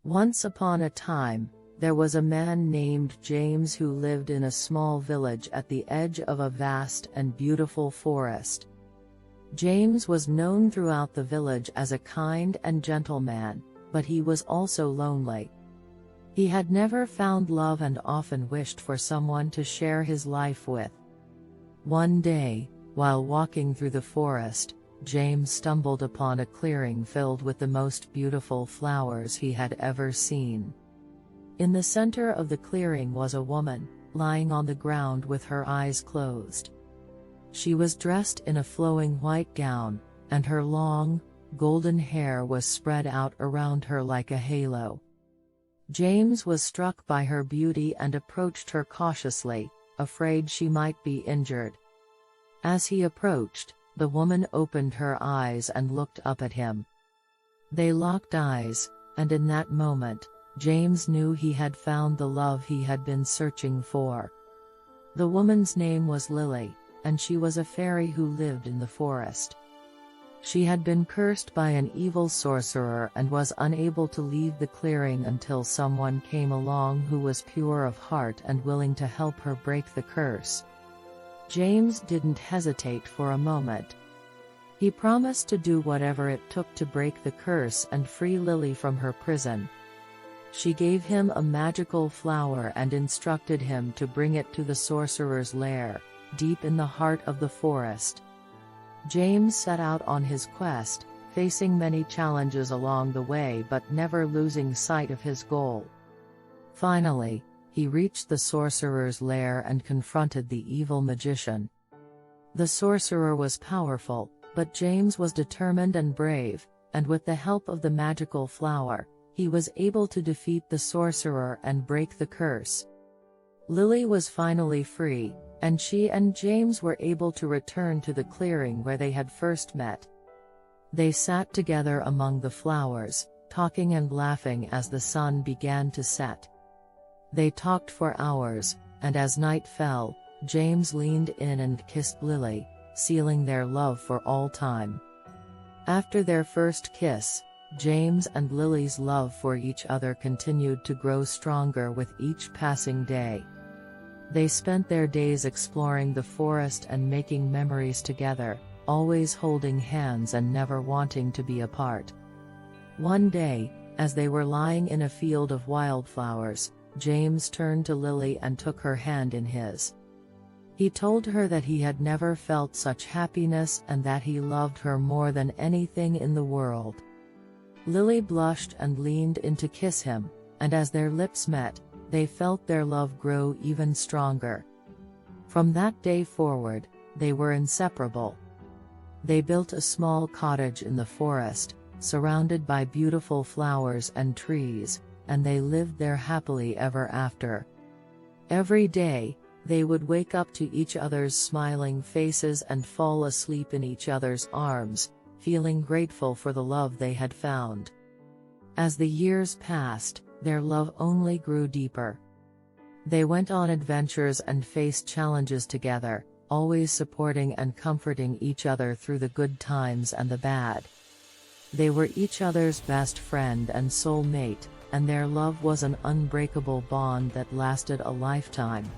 Once upon a time, there was a man named James who lived in a small village at the edge of a vast and beautiful forest. James was known throughout the village as a kind and gentle man, but he was also lonely. He had never found love and often wished for someone to share his life with. One day, while walking through the forest, James stumbled upon a clearing filled with the most beautiful flowers he had ever seen. In the center of the clearing was a woman, lying on the ground with her eyes closed. She was dressed in a flowing white gown, and her long, golden hair was spread out around her like a halo. James was struck by her beauty and approached her cautiously, afraid she might be injured. As he approached, the woman opened her eyes and looked up at him. They locked eyes, and in that moment, James knew he had found the love he had been searching for. The woman's name was Lily, and she was a fairy who lived in the forest. She had been cursed by an evil sorcerer and was unable to leave the clearing until someone came along who was pure of heart and willing to help her break the curse. James didn't hesitate for a moment. He promised to do whatever it took to break the curse and free Lily from her prison. She gave him a magical flower and instructed him to bring it to the sorcerer's lair, deep in the heart of the forest. James set out on his quest, facing many challenges along the way but never losing sight of his goal. Finally, he reached the sorcerer's lair and confronted the evil magician. The sorcerer was powerful, but James was determined and brave, and with the help of the magical flower, he was able to defeat the sorcerer and break the curse. Lily was finally free, and she and James were able to return to the clearing where they had first met. They sat together among the flowers, talking and laughing as the sun began to set. They talked for hours, and as night fell, James leaned in and kissed Lily, sealing their love for all time. After their first kiss, James and Lily's love for each other continued to grow stronger with each passing day. They spent their days exploring the forest and making memories together, always holding hands and never wanting to be apart. One day, as they were lying in a field of wildflowers, James turned to Lily and took her hand in his. He told her that he had never felt such happiness and that he loved her more than anything in the world. Lily blushed and leaned in to kiss him, and as their lips met, they felt their love grow even stronger. From that day forward, they were inseparable. They built a small cottage in the forest, surrounded by beautiful flowers and trees, and they lived there happily ever after. Every day, they would wake up to each other's smiling faces and fall asleep in each other's arms, feeling grateful for the love they had found. As the years passed, their love only grew deeper. They went on adventures and faced challenges together, always supporting and comforting each other through the good times and the bad. They were each other's best friend and soulmate, and their love was an unbreakable bond that lasted a lifetime.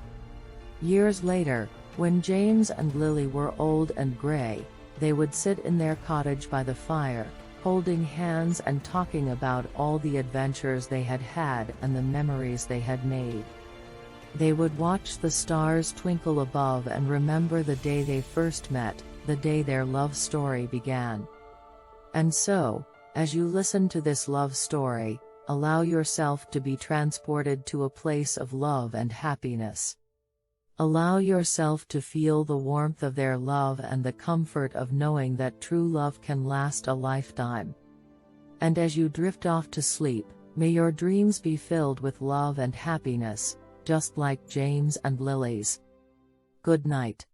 Years later, when James and Lily were old and gray, they would sit in their cottage by the fire, holding hands and talking about all the adventures they had had and the memories they had made. They would watch the stars twinkle above and remember the day they first met, the day their love story began. And so, as you listen to this love story, allow yourself to be transported to a place of love and happiness. Allow yourself to feel the warmth of their love and the comfort of knowing that true love can last a lifetime. And as you drift off to sleep, may your dreams be filled with love and happiness, just like James and Lily's. Good night.